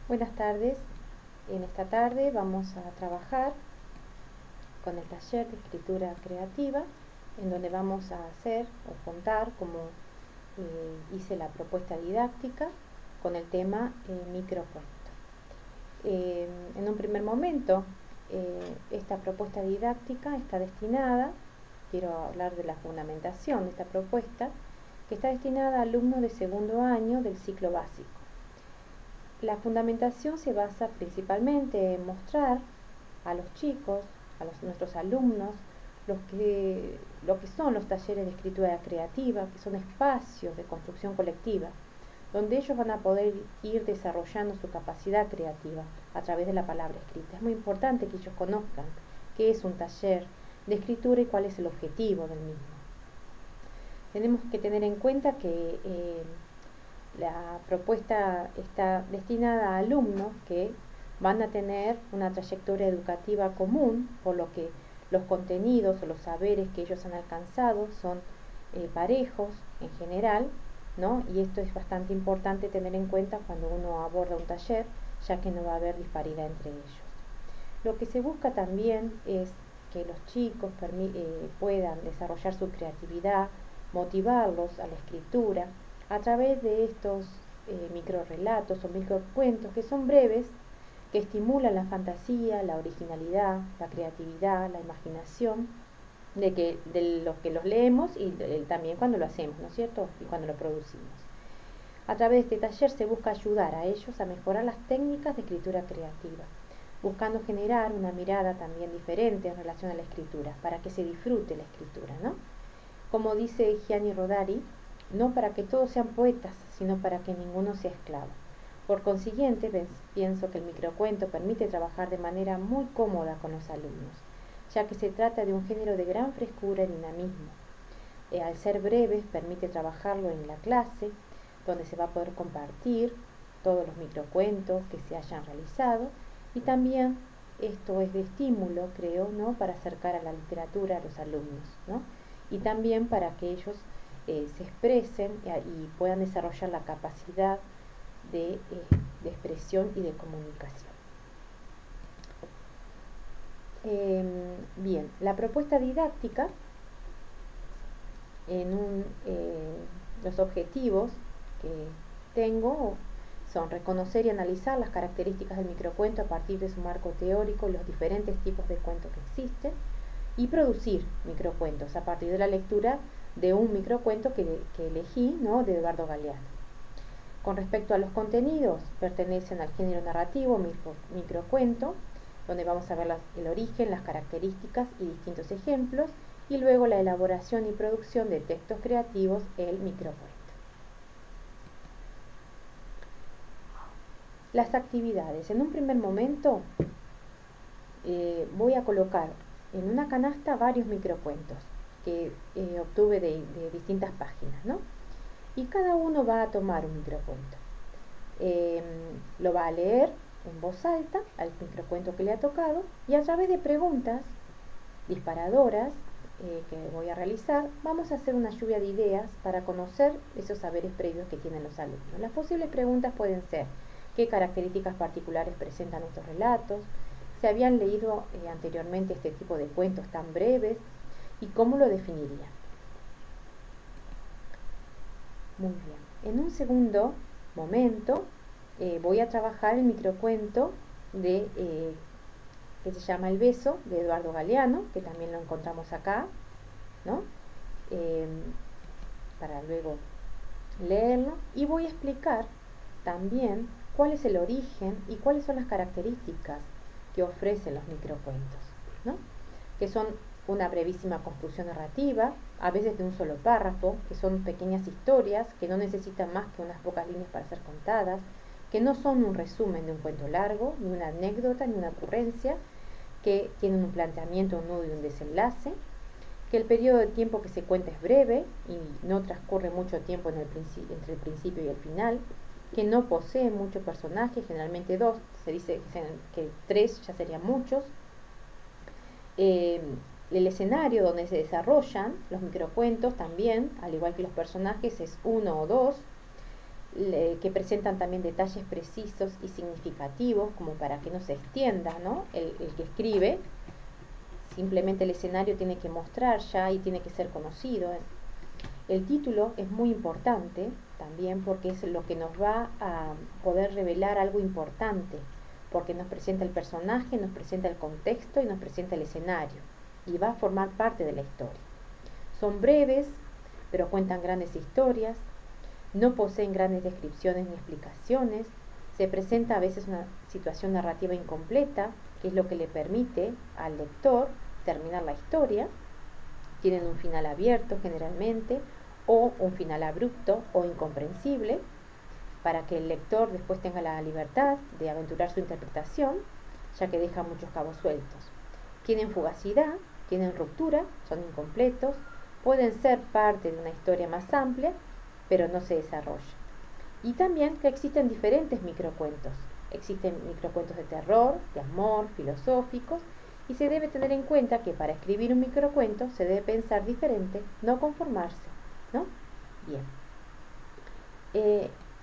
Buenas tardes. En esta tarde vamos a trabajar con el taller de escritura creativa, en donde vamos a hacer o contar como hice la propuesta didáctica con el tema microcuento. En un primer momento, esta propuesta didáctica está destinada, quiero hablar de la fundamentación de esta propuesta, que está destinada a alumnos de segundo año del ciclo básico. La fundamentación se basa principalmente en mostrar a los chicos, nuestros alumnos, lo que son los talleres de escritura creativa, que son espacios de construcción colectiva, donde ellos van a poder ir desarrollando su capacidad creativa a través de la palabra escrita. Es muy importante que ellos conozcan qué es un taller de escritura y cuál es el objetivo del mismo. Tenemos que tener en cuenta que la propuesta está destinada a alumnos que van a tener una trayectoria educativa común, por lo que los contenidos o los saberes que ellos han alcanzado son parejos en general, ¿no? Y esto es bastante importante tener en cuenta cuando uno aborda un taller, ya que no va a haber disparidad entre ellos. Lo que se busca también es que los chicos puedan desarrollar su creatividad, motivarlos a la escritura, a través de estos microrelatos o microcuentos que son breves, que estimulan la fantasía, la originalidad, la creatividad, la imaginación de los que los leemos y también cuando lo hacemos, ¿no es cierto? Y cuando lo producimos. A través de este taller se busca ayudar a ellos a mejorar las técnicas de escritura creativa, buscando generar una mirada también diferente en relación a la escritura, para que se disfrute la escritura, ¿no? Como dice Gianni Rodari, no para que todos sean poetas, sino para que ninguno sea esclavo. Por consiguiente, pienso que el microcuento permite trabajar de manera muy cómoda con los alumnos, ya que se trata de un género de gran frescura y dinamismo. Al ser breves, permite trabajarlo en la clase, donde se va a poder compartir todos los microcuentos que se hayan realizado, y también esto es de estímulo, creo, ¿no?, para acercar a la literatura a los alumnos, ¿no?, y también para que ellos se expresen y puedan desarrollar la capacidad de expresión y de comunicación. Bien, la propuesta didáctica, los objetivos que tengo son reconocer y analizar las características del microcuento a partir de su marco teórico y los diferentes tipos de cuentos que existen, y producir microcuentos a partir de la lectura de un microcuento que elegí, ¿no?, de Eduardo Galeano. Con respecto a los contenidos, pertenecen al género narrativo, microcuento, donde vamos a ver el origen, las características y distintos ejemplos, y luego la elaboración y producción de textos creativos, el microcuento. Las actividades. En un primer momento voy a colocar en una canasta varios microcuentos que obtuve de distintas páginas, ¿no? Y cada uno va a tomar un microcuento. Lo va a leer en voz alta al microcuento que le ha tocado, y a través de preguntas disparadoras que voy a realizar, vamos a hacer una lluvia de ideas para conocer esos saberes previos que tienen los alumnos. Las posibles preguntas pueden ser: ¿qué características particulares presentan estos relatos? ¿Se habían leído anteriormente este tipo de cuentos tan breves? ¿Y cómo lo definirían? Muy bien. En un segundo momento voy a trabajar el microcuento que se llama El beso, de Eduardo Galeano, que también lo encontramos acá, ¿no? Para luego leerlo, y voy a explicar también cuál es el origen y cuáles son las características que ofrecen los microcuentos, ¿no?, que son una brevísima construcción narrativa, a veces de un solo párrafo, que son pequeñas historias que no necesitan más que unas pocas líneas para ser contadas, que no son un resumen de un cuento largo, ni una anécdota, ni una ocurrencia, que tienen un planteamiento, un nudo y un desenlace, que el periodo de tiempo que se cuenta es breve y no transcurre mucho tiempo entre el principio y el final, que no posee muchos personajes, generalmente 2, se dice que 3 ya serían muchos. El escenario donde se desarrollan los microcuentos también, al igual que los personajes, es 1 o 2. que presentan también detalles precisos y significativos, como para que no se extienda, ¿no? El que escribe, simplemente el escenario tiene que mostrar ya y tiene que ser conocido. El título es muy importante también porque es lo que nos va a poder revelar algo importante, porque nos presenta el personaje, nos presenta el contexto y nos presenta el escenario, y va a formar parte de la historia. Son breves, pero cuentan grandes historias, no poseen grandes descripciones ni explicaciones, se presenta a veces una situación narrativa incompleta, que es lo que le permite al lector terminar la historia. Tienen un final abierto generalmente, o un final abrupto o incomprensible, para que el lector después tenga la libertad de aventurar su interpretación, ya que deja muchos cabos sueltos. Tienen fugacidad, tienen ruptura, son incompletos, pueden ser parte de una historia más amplia, pero no se desarrolla. Y también que existen diferentes microcuentos. Existen microcuentos de terror, de amor, filosóficos, y se debe tener en cuenta que para escribir un microcuento se debe pensar diferente, no conformarse, ¿no? Bien.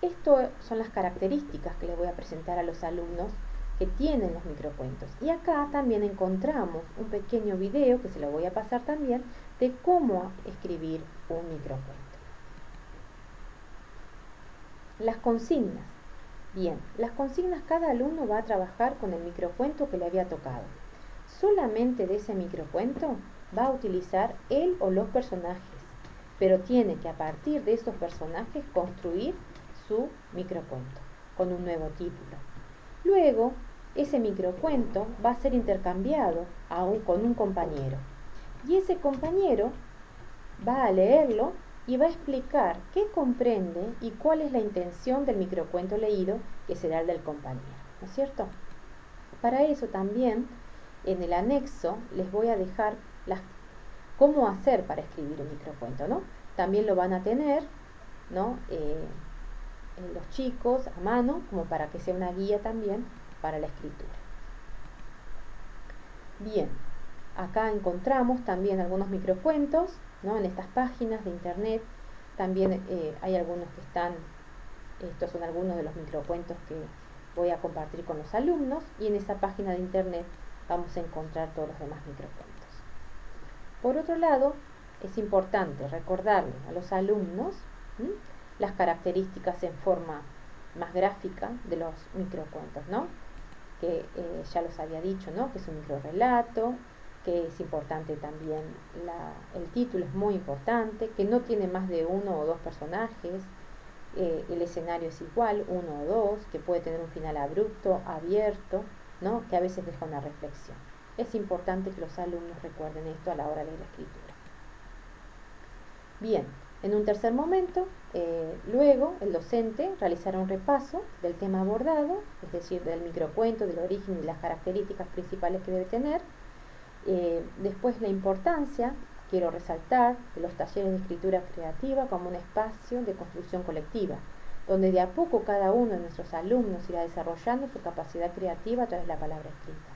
Esto son las características que les voy a presentar a los alumnos que tienen los microcuentos. Y acá también encontramos un pequeño video que se lo voy a pasar también de cómo escribir un microcuento. Las consignas. Bien, las consignas, cada alumno va a trabajar con el microcuento que le había tocado. Solamente de ese microcuento va a utilizar él o los personajes, pero tiene que a partir de esos personajes construir su microcuento con un nuevo título. Luego, ese microcuento va a ser intercambiado con un compañero, y ese compañero va a leerlo y va a explicar qué comprende y cuál es la intención del microcuento leído, que será el del compañero, ¿no es cierto? Para eso también en el anexo les voy a dejar cómo hacer para escribir un microcuento, ¿no? También lo van a tener, ¿no? Los chicos a mano, como para que sea una guía también para la escritura. Bien, acá encontramos también algunos microcuentos, ¿no? En estas páginas de internet también hay algunos que están, estos son algunos de los microcuentos que voy a compartir con los alumnos, y en esa página de internet vamos a encontrar todos los demás microcuentos. Por otro lado, es importante recordarle a los alumnos las características en forma más gráfica de los microcuentos, ¿no? Que ya los había dicho, ¿no? Que es un microrelato, que es importante también el título, es muy importante, que no tiene más de uno o dos personajes, el escenario es igual, uno o dos, que puede tener un final abrupto, abierto, ¿no? Que a veces deja una reflexión. Es importante que los alumnos recuerden esto a la hora de la escritura. Bien, en un tercer momento, luego el docente realizará un repaso del tema abordado, es decir, del microcuento, del origen y las características principales que debe tener. Después la importancia, quiero resaltar, de los talleres de escritura creativa como un espacio de construcción colectiva, donde de a poco cada uno de nuestros alumnos irá desarrollando su capacidad creativa a través de la palabra escrita.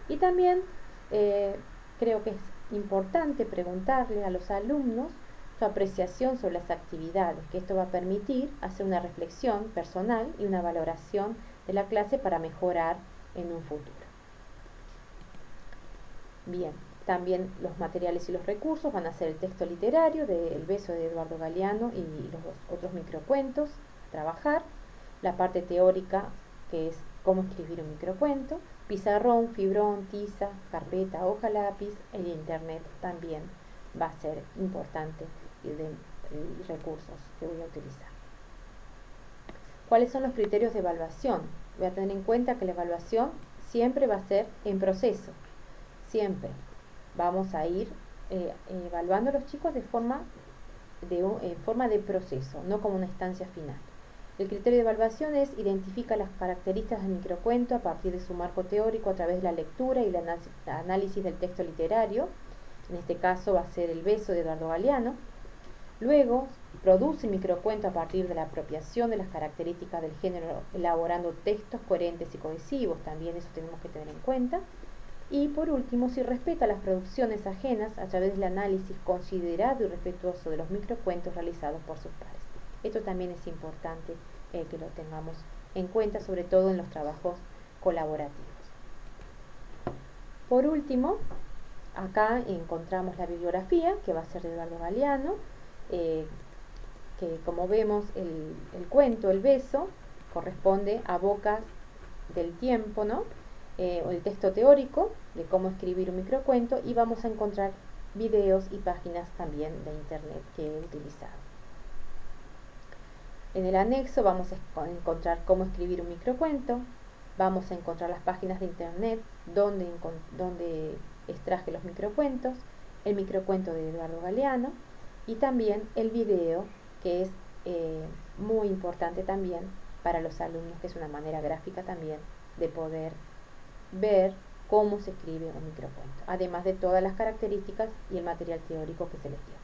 Y también creo que es importante preguntarle a los alumnos su apreciación sobre las actividades, que esto va a permitir hacer una reflexión personal y una valoración de la clase para mejorar en un futuro. Bien, también los materiales y los recursos van a ser el texto literario de El beso de Eduardo Galeano y los otros microcuentos, trabajar, la parte teórica, que es cómo escribir un microcuento, pizarrón, fibrón, tiza, carpeta, hoja, lápiz, el internet también va a ser importante y recursos que voy a utilizar. ¿Cuáles son los criterios de evaluación? Voy a tener en cuenta que la evaluación siempre va a ser en proceso. Siempre vamos a ir evaluando a los chicos en forma de proceso, no como una instancia final. El criterio de evaluación es identifica las características del microcuento a partir de su marco teórico a través de la lectura y el análisis del texto literario. En este caso va a ser El beso de Eduardo Galeano. Luego produce el microcuento a partir de la apropiación de las características del género, elaborando textos coherentes y cohesivos. También eso tenemos que tener en cuenta. Y por último, si respeta las producciones ajenas a través del análisis considerado y respetuoso de los microcuentos realizados por sus pares. Esto también es importante que lo tengamos en cuenta, sobre todo en los trabajos colaborativos. Por último, acá encontramos la bibliografía, que va a ser de Eduardo Galeano, que como vemos el cuento, El beso, corresponde a Bocas del Tiempo, ¿no? O el texto teórico de cómo escribir un microcuento, y vamos a encontrar videos y páginas también de internet que he utilizado. En el anexo vamos a encontrar cómo escribir un microcuento, vamos a encontrar las páginas de internet donde extraje los microcuentos, el microcuento de Eduardo Galeano y también el video, que es muy importante también para los alumnos, que es una manera gráfica también de poder ver cómo se escribe un microcuento, además de todas las características y el material teórico que se les dio.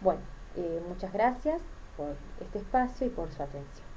Bueno, muchas gracias por este espacio y por su atención.